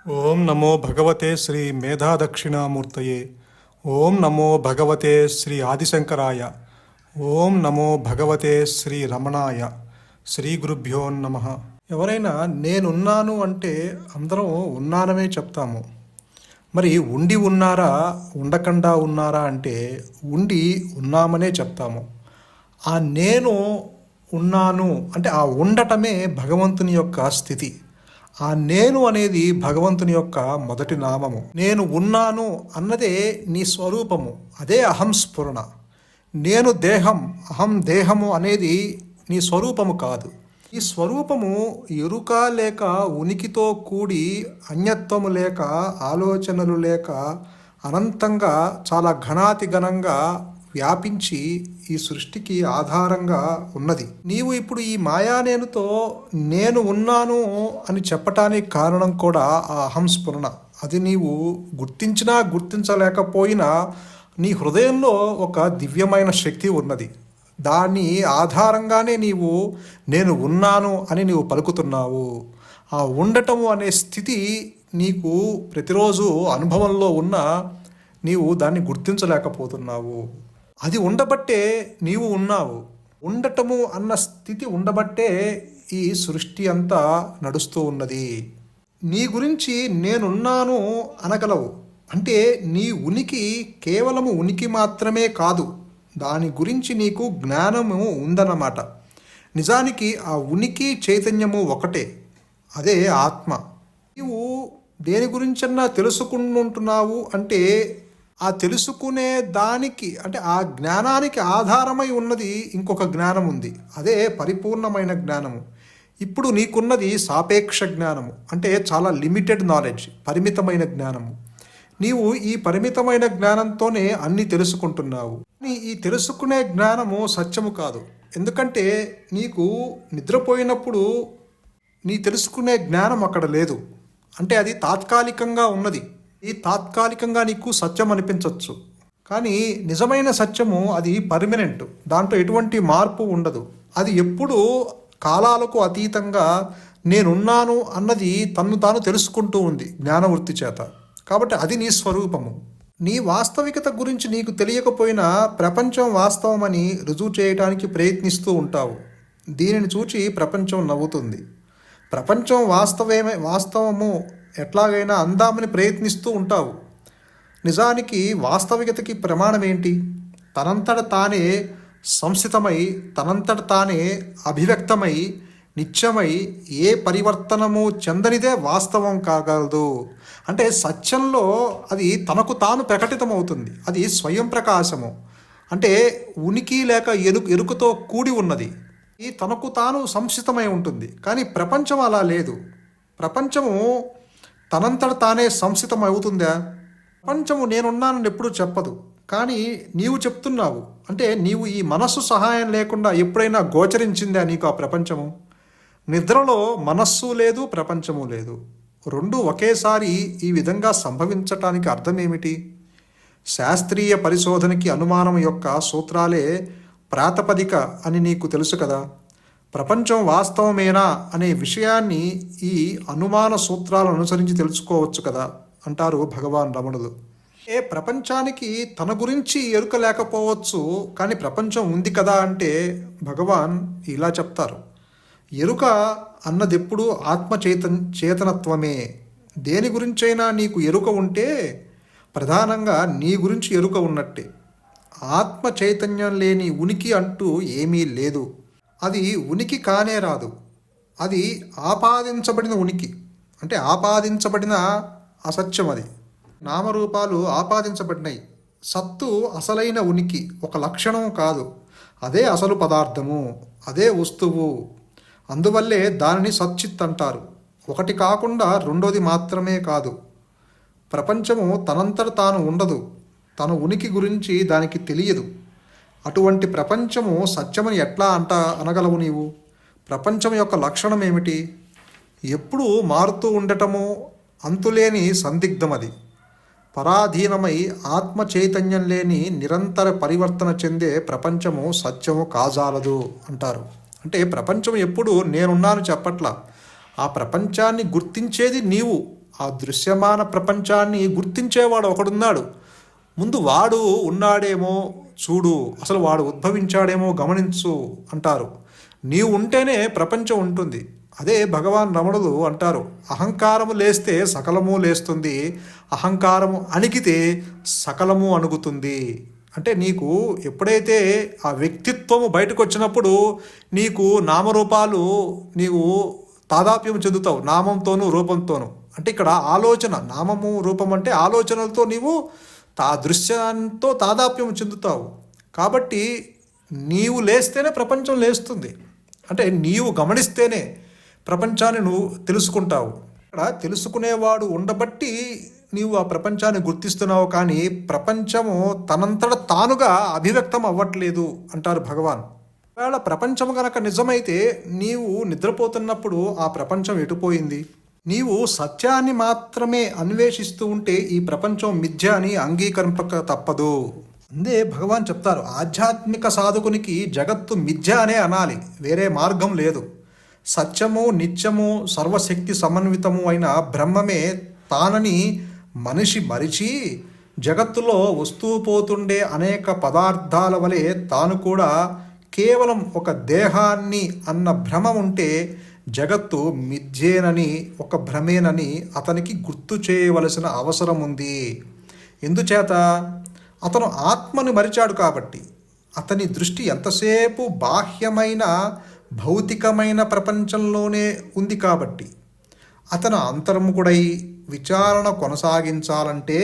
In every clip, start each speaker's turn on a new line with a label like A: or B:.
A: ఓం నమో భగవతే శ్రీ మేధాదక్షిణామూర్తయే. ఓం నమో భగవతే శ్రీ ఆదిశంకరాయ. ఓం నమో భగవతే శ్రీ రమణాయ. శ్రీ గురుభ్యో నమ. ఎవరైనా నేనున్నాను అంటే అందరం ఉన్నానమే చెప్తాము. మరి ఉండి ఉన్నారా ఉండకుండా ఉన్నారా అంటే ఉండి ఉన్నామనే చెప్తాము. ఆ నేను ఉన్నాను అంటే ఆ ఉండటమే భగవంతుని యొక్క స్థితి. ఆ నేను అనేది భగవంతుని యొక్క మొదటి నామము. నేను ఉన్నాను అన్నదే నీ స్వరూపము, అదే అహం స్ఫురణ. నేను దేహం, అహం దేహము అనేది నీ స్వరూపము కాదు. ఈ స్వరూపము ఎరుక లేక ఉనికితో కూడి అన్యత్వము లేక ఆలోచనలు లేక అనంతంగా చాలా ఘనాతి ఘనంగా వ్యాపించి ఈ సృష్టికి ఆధారంగా ఉన్నది. నీవు ఇప్పుడు ఈ మాయానేనుతో నేను ఉన్నాను అని చెప్పటానికి కారణం కూడా ఆ అహం స్ఫురణ. అది నీవు గుర్తించినా గుర్తించలేకపోయినా నీ హృదయంలో ఒక దివ్యమైన శక్తి ఉన్నది. దాని ఆధారంగానే నీవు నేను ఉన్నాను అని నీవు పలుకుతున్నావు. ఆ ఉండటము అనే స్థితి నీకు ప్రతిరోజు అనుభవంలో ఉన్న నీవు దాన్ని గుర్తించలేకపోతున్నావు. అది ఉండబట్టే నీవు ఉన్నావు. ఉండటము అన్న స్థితి ఉండబట్టే ఈ సృష్టి అంతా నడుస్తూ ఉన్నది. నీ గురించి నేనున్నాను అనగలవు అంటే నీ ఉనికి కేవలము ఉనికి మాత్రమే కాదు, దాని గురించి నీకు జ్ఞానము ఉందన్నమాట. నిజానికి ఆ ఉనికి చైతన్యము ఒకటే, అదే ఆత్మ. నీవు దేని గురించన్నా తెలుసుకుంటున్నావు అంటే ఆ తెలుసుకునే దానికి అంటే ఆ జ్ఞానానికి ఆధారమై ఉన్నది ఇంకొక జ్ఞానం ఉంది, అదే పరిపూర్ణమైన జ్ఞానము. ఇప్పుడు నీకున్నది సాపేక్ష జ్ఞానము అంటే చాలా లిమిటెడ్ నాలెడ్జ్, పరిమితమైన జ్ఞానము. నీవు ఈ పరిమితమైన జ్ఞానంతోనే అన్నీ తెలుసుకుంటున్నావు. ఈ తెలుసుకునే జ్ఞానము సత్యము కాదు. ఎందుకంటే నీకు నిద్రపోయినప్పుడు నీ తెలుసుకునే జ్ఞానం అక్కడ లేదు. అంటే అది తాత్కాలికంగా ఉన్నది. ఈ తాత్కాలికంగా నీకు సత్యం అనిపించవచ్చు, కానీ నిజమైన సత్యము అది పర్మనెంట్. దాంట్లో ఎటువంటి మార్పు ఉండదు. అది ఎప్పుడూ కాలాలకు అతీతంగా నేనున్నాను అన్నది తన్ను తాను తెలుసుకుంటూ ఉంది జ్ఞానవృత్తి చేత. కాబట్టి అది నీ స్వరూపము. నీ వాస్తవికత గురించి నీకు తెలియకపోయినా ప్రపంచం వాస్తవమని రుజువు చేయడానికి ప్రయత్నిస్తూ ఉంటావు. దీనిని చూచి ప్రపంచం నవ్వుతుంది. ప్రపంచం వాస్తవము ఎట్లాగైనా అందామని ప్రయత్నిస్తూ ఉంటావు. నిజానికి వాస్తవికతకి ప్రమాణం ఏంటి? తనంతట తానే సంస్థితమై, తనంతట తానే అభివ్యక్తమై, నిత్యమై, ఏ పరివర్తనము చెందనిదే వాస్తవం కాగలదు. అంటే సత్యంలో అది తనకు తాను ప్రకటితమవుతుంది. అది స్వయం ప్రకాశము. అంటే ఉనికి లేక ఎరుకతో కూడి ఉన్నది. ఈ తనకు తాను సంస్థితమై ఉంటుంది. కానీ ప్రపంచం అలా లేదు. ప్రపంచము తనంతట తానే సంస్థితం అవుతుందా? ప్రపంచము నేనున్నానని ఎప్పుడూ చెప్పదు, కానీ నీవు చెప్తున్నావు. అంటే నీవు ఈ మనస్సు సహాయం లేకుండా ఎప్పుడైనా గోచరించిందా నీకు ఆ ప్రపంచము? నిద్రలో మనస్సు లేదు, ప్రపంచము లేదు. రెండు ఒకేసారి ఈ విధంగా సంభవించటానికి అర్థం ఏమిటి? శాస్త్రీయ పరిశోధనకి అనుమానం యొక్క సూత్రాలే ప్రాతిపదిక అని నీకు తెలుసు కదా. ప్రపంచం వాస్తవమేనా అనే విషయాన్ని ఈ అనుమాన సూత్రాలను అనుసరించి తెలుసుకోవచ్చు కదా అంటారు భగవాన్ రమణులు. ప్రపంచానికి తన గురించి ఎరుక లేకపోవచ్చు, కానీ ప్రపంచం ఉంది కదా అంటే భగవాన్ ఇలా చెప్తారు. ఎరుక అన్నదెప్పుడు ఆత్మ చేతనత్వమే. దేని గురించైనా నీకు ఎరుక ఉంటే ప్రధానంగా నీ గురించి ఎరుక ఉన్నట్టే. ఆత్మ చైతన్యం లేని ఉనికి అంటూ ఏమీ లేదు. అది ఉనికి కానే రాదు. అది ఆపాదించబడిన ఉనికి, అంటే ఆపాదించబడిన అసత్యం. అది నామరూపాలు ఆపాదించబడినాయి. సత్తు అసలైన ఉనికి, ఒక లక్షణం కాదు. అదే అసలు పదార్థము, అదే వస్తువు. అందువల్లే దానిని సచ్చిత్ అంటారు. ఒకటి కాకుండా రెండోది మాత్రమే కాదు. ప్రపంచము తనంతట తాను ఉండదు. తన ఉనికి గురించి దానికి తెలియదు. అటువంటి ప్రపంచము సత్యమని ఎట్లా అనగలవు నీవు? ప్రపంచం యొక్క లక్షణం ఏమిటి? ఎప్పుడూ మారుతూ ఉండటము, అంతులేని సందిగ్ధం. అది పరాధీనమై ఆత్మ చైతన్యం లేని నిరంతర పరివర్తన చెందే ప్రపంచము సత్యము కాజాలదు అంటారు. అంటే ప్రపంచం ఎప్పుడు నేనున్నాను చెప్పట్లా. ఆ ప్రపంచాన్ని గుర్తించేది నీవు. ఆ దృశ్యమాన ప్రపంచాన్ని గుర్తించేవాడు ఒకడున్నాడు. ముందు వాడు ఉన్నాడేమో చూడు, అసలు వాడు ఉద్భవించాడేమో గమనించు అంటారు. నీవు ఉంటేనే ప్రపంచం ఉంటుంది. అదే భగవాన్ రమణులు అంటారు, అహంకారము లేస్తే సకలము లేస్తుంది, అహంకారము అణిగితే సకలము అణుగుతుంది. అంటే నీకు ఎప్పుడైతే ఆ వ్యక్తిత్వము బయటకు వచ్చినప్పుడు నీకు నామరూపాలు నీవు తాదాప్యం చెందుతావు, నామంతోనూ రూపంతోనూ. అంటే ఇక్కడ ఆలోచన, నామము రూపం అంటే ఆలోచనలతో నీవు దృశ్యంతో తాదాప్యం చెందుతావు. కాబట్టి నీవు లేస్తేనే ప్రపంచం లేస్తుంది. అంటే నీవు గమనిస్తేనే ప్రపంచాన్ని నువ్వు తెలుసుకుంటావు. ఇక్కడ తెలుసుకునేవాడు ఉండబట్టి నీవు ఆ ప్రపంచాన్ని గుర్తిస్తున్నావు, కానీ ప్రపంచము తనంతట తానుగా అభివ్యక్తం అవ్వట్లేదు అంటారు భగవాన్. ఒకవేళ ప్రపంచం కనుక నిజమైతే నీవు నిద్రపోతున్నప్పుడు ఆ ప్రపంచం ఎటుపోయింది? నీవు సత్యాన్ని మాత్రమే అన్వేషిస్తూ ఉంటే ఈ ప్రపంచం మిథ్య అని అంగీకరింపక తప్పదు. అందే భగవాన్ చెప్తారు, ఆధ్యాత్మిక సాధకునికి జగత్తు మిథ్య అనే అనాలి, వేరే మార్గం లేదు. సత్యము, నిత్యము, సర్వశక్తి సమన్వితము అయిన బ్రహ్మమే తానని మనిషి మరిచి జగత్తులో వస్తూ పోతుండే అనేక పదార్థాల వలె తాను కూడా కేవలం ఒక దేహాన్ని అన్న భ్రమ ఉంటే జగత్తు మిథ్యేనని, ఒక భ్రమేనని అతనికి గుర్తు చేయవలసిన అవసరం ఉంది. ఎందుచేత? అతను ఆత్మని మరిచాడు కాబట్టి. అతని దృష్టి ఎంతసేపు బాహ్యమైన భౌతికమైన ప్రపంచంలోనే ఉంది కాబట్టి. అతను అంతర్ముఖుడై విచారణ కొనసాగించాలంటే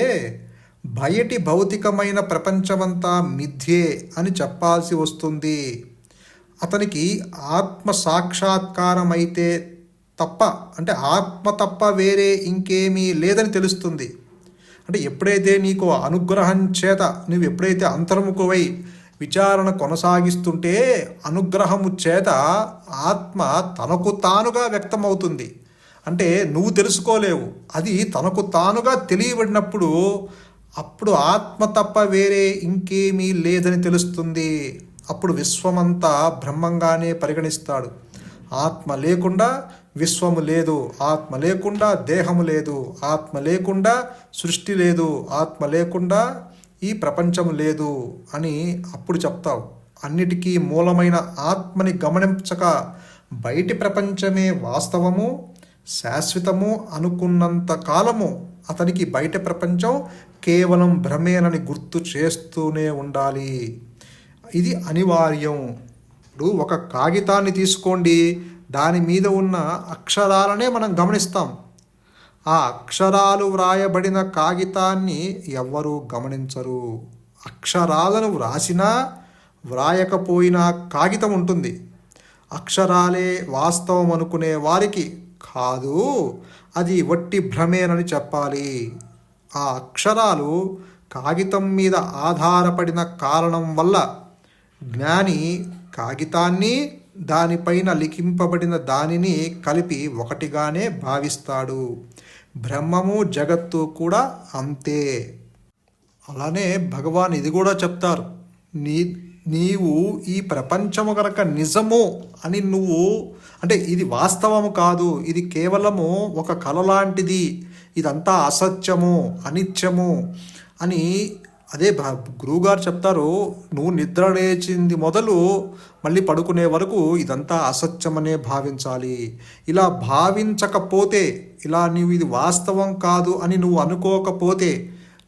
A: బయటి భౌతికమైన ప్రపంచమంతా మిథ్యే అని చెప్పాల్సి వస్తుంది. అతనికి ఆత్మ సాక్షాత్కారం అయితే తప్ప, అంటే ఆత్మ తప్ప వేరే ఇంకేమీ లేదని తెలుస్తుంది. అంటే ఎప్పుడైతే నీకు అనుగ్రహం చేత నువ్వు ఎప్పుడైతే అంతర్ముఖువై విచారణ కొనసాగిస్తుంటే అనుగ్రహము చేత ఆత్మ తనకు తానుగా వ్యక్తమవుతుంది. అంటే నువ్వు తెలుసుకోలేవు, అది తనకు తానుగా తెలియబడినప్పుడు అప్పుడు ఆత్మ తప్ప వేరే ఇంకేమీ లేదని తెలుస్తుంది. అప్పుడు విశ్వమంతా బ్రహ్మంగానే పరిగణిస్తాడు. ఆత్మ లేకుండా విశ్వము లేదు, ఆత్మ లేకుండా దేహము లేదు, ఆత్మ లేకుండా సృష్టి లేదు, ఆత్మ లేకుండా ఈ ప్రపంచం లేదు అని అప్పుడు చెప్తావు. అన్నిటికీ మూలమైన ఆత్మని గమనించక బయటి ప్రపంచమే వాస్తవము, శాశ్వతము అనుకున్నంత కాలము అతనికి బయట ప్రపంచం కేవలం భ్రమేనని గుర్తు చేస్తూనే ఉండాలి. ఇది అనివార్యం. ఇప్పుడు ఒక కాగితాన్ని తీసుకోండి, దాని మీద ఉన్న అక్షరాలనే మనం గమనిస్తాం. ఆ అక్షరాలు వ్రాయబడిన కాగితాన్ని ఎవ్వరూ గమనించరు. అక్షరాలను వ్రాసినా వ్రాయకపోయినా కాగితం ఉంటుంది. అక్షరాలే వాస్తవం అనుకునే వారికి కాదు, అది వట్టి భ్రమేనని చెప్పాలి. ఆ అక్షరాలు కాగితం మీద ఆధారపడిన కారణం వల్ల జ్ఞాని కాగితాన్ని దానిపైన లిఖింపబడిన దానిని కలిపి ఒకటిగానే భావిస్తాడు. బ్రహ్మము జగత్తు కూడా అంతే. అలానే భగవాన్ ఇది కూడా చెప్తారు, నీవు ఈ ప్రపంచము కనుక నిజము అని నువ్వు అంటే ఇది వాస్తవము కాదు, ఇది కేవలము ఒక కల లాంటిది, ఇదంతా అసత్యము, అనిత్యము అని అదే గురువుగారు చెప్తారు, నువ్వు నిద్ర లేచింది మొదలు మళ్ళీ పడుకునే వరకు ఇదంతా అసత్యమనే భావించాలి. ఇలా భావించకపోతే, ఇలా నీవు ఇది వాస్తవం కాదు అని నువ్వు అనుకోకపోతే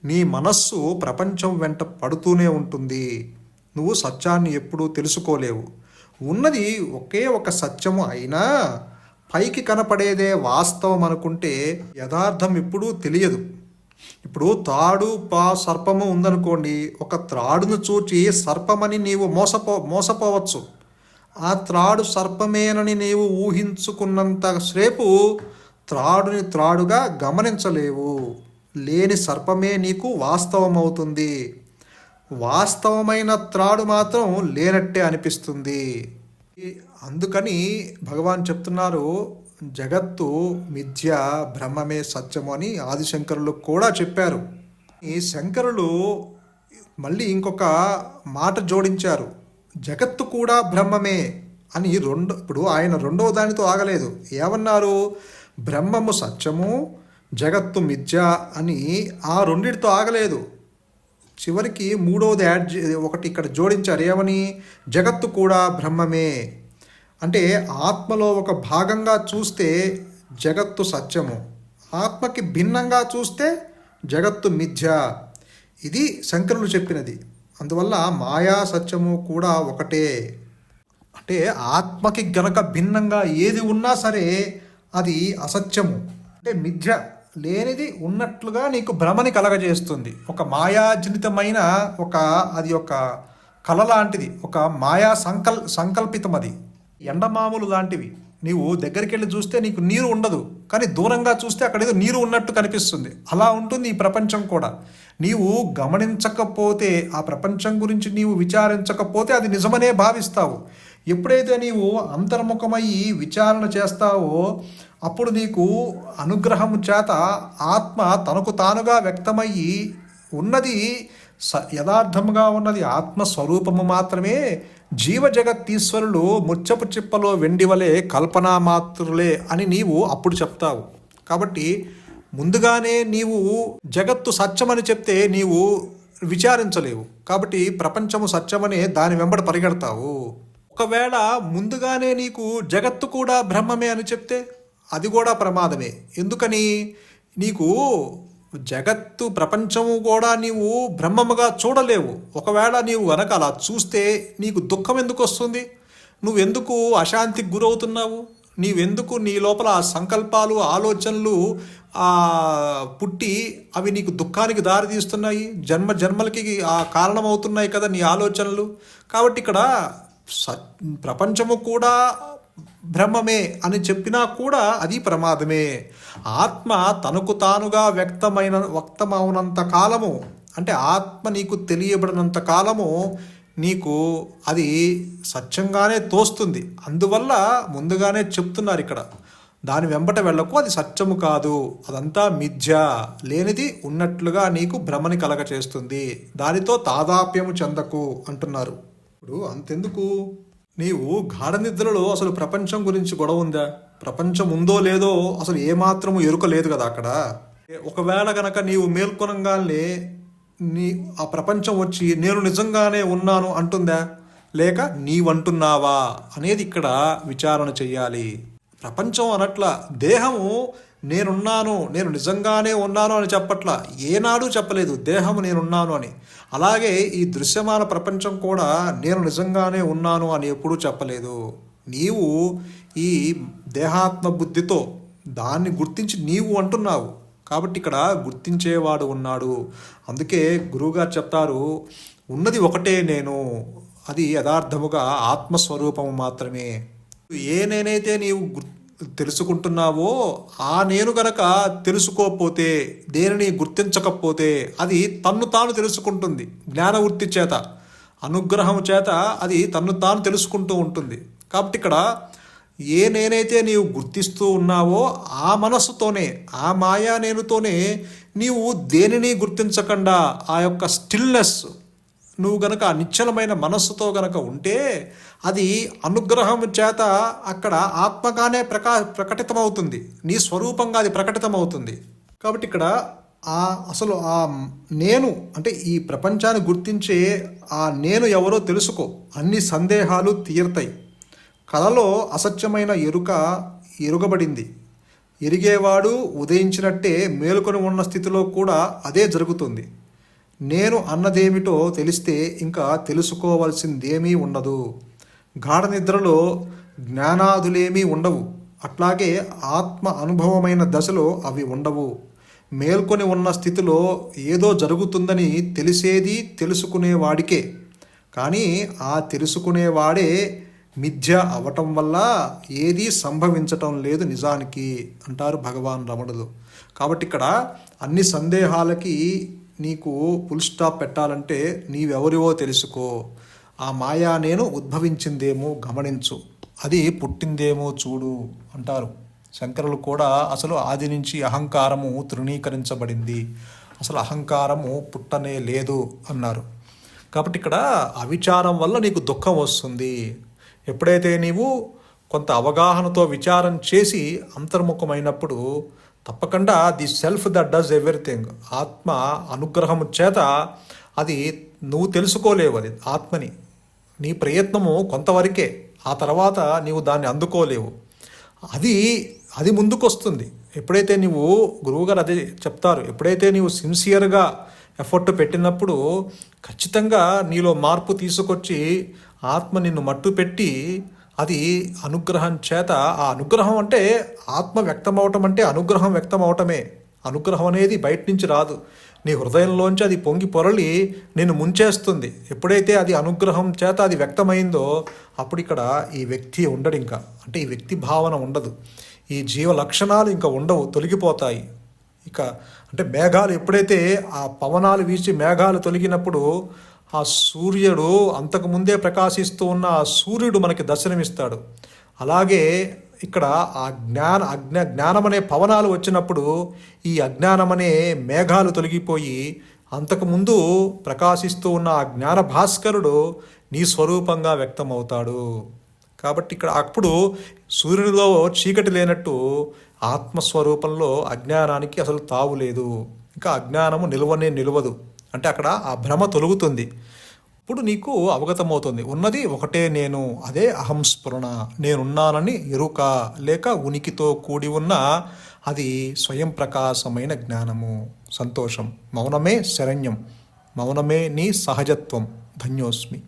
A: నీ మనస్సు ప్రపంచం వెంట పడుతూనే ఉంటుంది. నువ్వు సత్యాన్ని ఎప్పుడూ తెలుసుకోలేవు. ఉన్నది ఒకే ఒక సత్యము అయినా పైకి కనపడేదే వాస్తవం అనుకుంటే యథార్థం ఎప్పుడూ తెలియదు. ఇప్పుడు త్రాడు సర్పము ఉందనుకోండి, ఒక త్రాడును చూచి సర్పమని నీవు మోసపోవచ్చు. ఆ త్రాడు సర్పమేనని నీవు ఊహించుకున్నంత సేపు త్రాడుని త్రాడుగా గమనించలేవు. లేని సర్పమే నీకు వాస్తవమవుతుంది. వాస్తవమైన త్రాడు మాత్రం లేనట్టే అనిపిస్తుంది. అందుకని భగవాన్ చెప్తున్నారు, జగత్తు మిథ్య, బ్రహ్మమే సత్యము అని ఆదిశంకరులు కూడా చెప్పారు. ఈ శంకరులు మళ్ళీ ఇంకొక మాట జోడించారు, జగత్తు కూడా బ్రహ్మమే అని. ఇప్పుడు ఆయన రెండవ దానితో ఆగలేదు. ఏమన్నారు? బ్రహ్మము సత్యము, జగత్తు మిథ్య అని ఆ రెండిటితో ఆగలేదు. చివరికి మూడవది ఒకటి ఇక్కడ జోడించారు. ఏమని? జగత్తు కూడా బ్రహ్మమే. అంటే ఆత్మలో ఒక భాగంగా చూస్తే జగత్తు సత్యము, ఆత్మకి భిన్నంగా చూస్తే జగత్తు మిథ్య. ఇది శంకరులు చెప్పినది. అందువల్ల మాయా సత్యము కూడా ఒకటే. అంటే ఆత్మకి గనక భిన్నంగా ఏది ఉన్నా సరే అది అసత్యము, అంటే మిథ్య, లేనిది ఉన్నట్లుగా నీకు భ్రమని కలగజేస్తుంది. ఒక మాయాజనితమైన అది ఒక కళ లాంటిది, ఒక మాయా సంకల్పితం. అది ఎండమాములు లాంటివి. నీవు దగ్గరికి వెళ్ళి చూస్తే నీకు నీరు ఉండదు, కానీ దూరంగా చూస్తే అక్కడ ఏదో నీరు ఉన్నట్టు కనిపిస్తుంది. అలా ఉంటుంది ఈ ప్రపంచం కూడా. నీవు గమనించకపోతే, ఆ ప్రపంచం గురించి నీవు విచారించకపోతే అది నిజమనే భావిస్తావు. ఎప్పుడైతే నీవు అంతర్ముఖమయ్యి విచారణ చేస్తావో అప్పుడు నీకు అనుగ్రహము చేత ఆత్మ తనకు తానుగా వ్యక్తమయ్యి ఉన్నది యథార్థముగా ఉన్నది ఆత్మస్వరూపము మాత్రమే. జీవజగత్తీశ్వరులు ముచ్చపు చిప్పలో వెండివలే కల్పనా మాత్రులే అని నీవు అప్పుడు చెప్తావు. కాబట్టి ముందుగానే నీవు జగత్తు సత్యమని చెప్తే నీవు విచారించలేవు. కాబట్టి ప్రపంచము సత్యమనే దాని వెంబడి పరిగెడతావు. ఒకవేళ ముందుగానే నీకు జగత్తు కూడా బ్రహ్మమే అని చెప్తే అది కూడా ప్రమాదమే. ఎందుకని? నీకు జగత్తు ప్రపంచము కూడా నీవు బ్రహ్మముగా చూడలేవు. ఒకవేళ నీవు గనక అలా చూస్తే నీకు దుఃఖం ఎందుకు వస్తుంది? నువ్వెందుకు అశాంతికి గురవుతున్నావు? నీవెందుకు నీ లోపల ఆ సంకల్పాలు, ఆలోచనలు పుట్టి అవి నీకు దుఃఖానికి దారితీస్తున్నాయి? జన్మలకి ఆ కారణమవుతున్నాయి కదా నీ ఆలోచనలు. కాబట్టి ఇక్కడ ప్రపంచము కూడా బ్రహ్మమే అని చెప్పినా కూడా అది ప్రమాదమే. ఆత్మ తనకు తానుగా వ్యక్తమవునంత కాలము, అంటే ఆత్మ నీకు తెలియబడినంత కాలము నీకు అది సత్యంగానే తోస్తుంది. అందువల్ల ముందుగానే చెప్తున్నారు ఇక్కడ, దాని వెంబట వెళ్ళకు, అది సత్యము కాదు, అదంతా మిథ్య, లేనిది ఉన్నట్లుగా నీకు భ్రమని కలగ చేస్తుంది, దానితో తాదాప్యము చెందకు అంటున్నారు. ఇప్పుడు అంతెందుకు, నీవు గాఢ నిద్రలో అసలు ప్రపంచం గురించి గొడవ ఉందా? ప్రపంచం ఉందో లేదో అసలు ఏమాత్రము ఎరుక లేదు కదా అక్కడ. ఒకవేళ గనక నీవు మేల్కొనగానే ఆ ప్రపంచం వచ్చి నేను నిజంగానే ఉన్నాను అంటుందా, లేక నీవంటున్నావా అనేది ఇక్కడ విచారణ చెయ్యాలి. ప్రపంచం అనట్ల దేహము నేను నిజంగానే ఉన్నాను అని చెప్పట్ల, ఏనాడు చెప్పలేదు దేహము నేనున్నాను అని. అలాగే ఈ దృశ్యమాన ప్రపంచం కూడా నేను నిజంగానే ఉన్నాను అని ఎప్పుడూ చెప్పలేదు. నీవు ఈ దేహాత్మ బుద్ధితో దాన్ని గుర్తించి నీవు అంటున్నావు. కాబట్టి ఇక్కడ గుర్తించేవాడు ఉన్నాడు. అందుకే గురువుగారు చెప్తారు, ఉన్నది ఒకటే నేను, అది యథార్థముగా ఆత్మస్వరూపము మాత్రమే. ఏ నేనైతే నీవు తెలుసుకుంటున్నావో ఆ నేను గనక తెలుసుకోకపోతే, దేనిని గుర్తించకపోతే అది తన్ను తాను తెలుసుకుంటుంది. జ్ఞానవృత్తి చేత, అనుగ్రహం చేత అది తన్ను తాను తెలుసుకుంటూ ఉంటుంది. కాబట్టి ఇక్కడ ఏ నేనైతే నీవు గుర్తిస్తూ ఉన్నావో ఆ మనస్సుతోనే, ఆ మాయా నేనుతోనే నీవు దేనిని గుర్తించకుండా ఆ యొక్క స్టిల్నెస్, నువ్వు గనక నిశ్చలమైన మనస్సుతో గనక ఉంటే అది అనుగ్రహం చేత అక్కడ ఆత్మగానే ప్రకటితమవుతుంది, నీ స్వరూపంగా అది ప్రకటితమవుతుంది. కాబట్టి ఇక్కడ అసలు ఆ నేను అంటే ఈ ప్రపంచాన్ని గుర్తించే ఆ నేను ఎవరో తెలుసుకో, అన్ని సందేహాలు తీరుతాయి. కలలో అసత్యమైన ఎరుగబడింది. ఎరిగేవాడు ఉదయించినట్టే మేలుకొని ఉన్న స్థితిలో కూడా అదే జరుగుతుంది. నేను అన్నదేమిటో తెలిస్తే ఇంకా తెలుసుకోవాల్సిందేమీ ఉండదు. గాఢ నిద్రలో జ్ఞానాదులేమీ ఉండవు. అట్లాగే ఆత్మ అనుభవమైన దశలో అవి ఉండవు. మేల్కొని ఉన్న స్థితిలో ఏదో జరుగుతుందని తెలిసేది తెలుసుకునేవాడికే. కానీ ఆ తెలుసుకునేవాడే మిథ్య అవటం వల్ల ఏదీ సంభవించటం లేదు నిజానికి అంటారు భగవాన్ రమణులు. కాబట్టి ఇక్కడ అన్ని సందేహాలకి నీకు ఫుల్ స్టాప్ పెట్టాలంటే నీవెవరివో తెలుసుకో. ఆ మాయా నేను ఉద్భవించిందేమో గమనించు, అది పుట్టిందేమో చూడు అంటారు శంకరులు కూడా. అసలు ఆది నుంచి అహంకారము తృణీకరించబడింది, అసలు అహంకారము పుట్టనే లేదు అన్నారు. కాబట్టి ఇక్కడ అవిచారం వల్ల నీకు దుఃఖం వస్తుంది. ఎప్పుడైతే నీవు కొంత అవగాహనతో విచారం చేసి అంతర్ముఖమైనప్పుడు తప్పకుండా the self that does everything. ఆత్మ అనుగ్రహము చేత అది నువ్వు తెలుసుకోలేవు, అది ఆత్మని. నీ ప్రయత్నము కొంతవరకే, ఆ తర్వాత నీవు దాన్ని అందుకోలేవు. అది అది ముందుకొస్తుంది ఎప్పుడైతే నువ్వు, గురువుగారు అదే చెప్తారు, ఎప్పుడైతే నీవు సిన్సియర్గా ఎఫర్ట్ పెట్టినప్పుడు ఖచ్చితంగా నీలో మార్పు తీసుకొచ్చి ఆత్మ నిన్ను మట్టు పెట్టి అది అనుగ్రహం చేత, ఆ అనుగ్రహం అంటే ఆత్మ వ్యక్తమవటం అంటే అనుగ్రహం వ్యక్తమవటమే. అనుగ్రహం అనేది బయట నుంచి రాదు, నీ హృదయంలోంచి అది పొంగి పొరలి నిన్ను ముంచేస్తుంది. ఎప్పుడైతే అది అనుగ్రహం చేత అది వ్యక్తమైందో అప్పుడు ఇక్కడ ఈ వ్యక్తి ఉండడు, ఇంకా అంటే ఈ వ్యక్తి భావన ఉండదు, ఈ జీవ లక్షణాలు ఇంకా ఉండవు, తొలగిపోతాయి. ఇక అంటే మేఘాలు ఎప్పుడైతే ఆ పవనాలు వీచి మేఘాలు తొలగినప్పుడు ఆ సూర్యుడు అంతకుముందే ప్రకాశిస్తూ ఉన్న ఆ సూర్యుడు మనకి దర్శనమిస్తాడు. అలాగే ఇక్కడ ఆ జ్ఞానం అనే పవనాలు వచ్చినప్పుడు ఈ అజ్ఞానం అనే మేఘాలు తొలగిపోయి అంతకుముందు ప్రకాశిస్తూ ఉన్న ఆ జ్ఞాన భాస్కరుడు నీ స్వరూపంగా వ్యక్తమవుతాడు. కాబట్టి ఇక్కడ అప్పుడు సూర్యునిలో చీకటి లేనట్టు ఆత్మస్వరూపంలో అజ్ఞానానికి అసలు తావు లేదు, ఇంకా అజ్ఞానము నిలవదు. అంటే అక్కడ ఆ భ్రమ తొలుగుతుంది. ఇప్పుడు నీకు అవగతమవుతుంది, ఉన్నది ఒకటే నేను, అదే అహంస్ఫురణ, నేనున్నానని ఎరుక లేక ఉనికితో కూడి ఉన్న అది స్వయం ప్రకాశమైన జ్ఞానము. సంతోషం. మౌనమే శరణ్యం, మౌనమే నీ సహజత్వం. ధన్యోస్మి.